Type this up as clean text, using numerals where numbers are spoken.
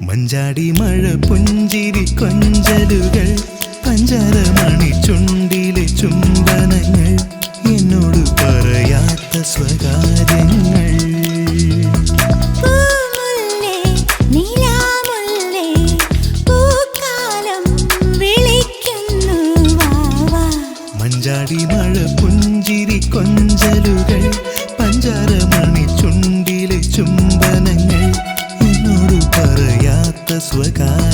മഞ്ചാടി മഴ പുഞ്ചിരി കൊഞ്ചലുകൾ പഞ്ചാരമണി ചുണ്ടിലെ ചുംബനങ്ങൾ എന്നോട് പറയാത്ത സ്വകാര്യങ്ങൾ മഞ്ചാടി മഴ പുഞ്ചിരി കൊഞ്ചലുകൾ പഞ്ചാരമണി ചുണ്ടിലെ ചുംബനങ്ങൾ എന്നോട് പറയാത്ത സ്വകാര്യങ്ങൾ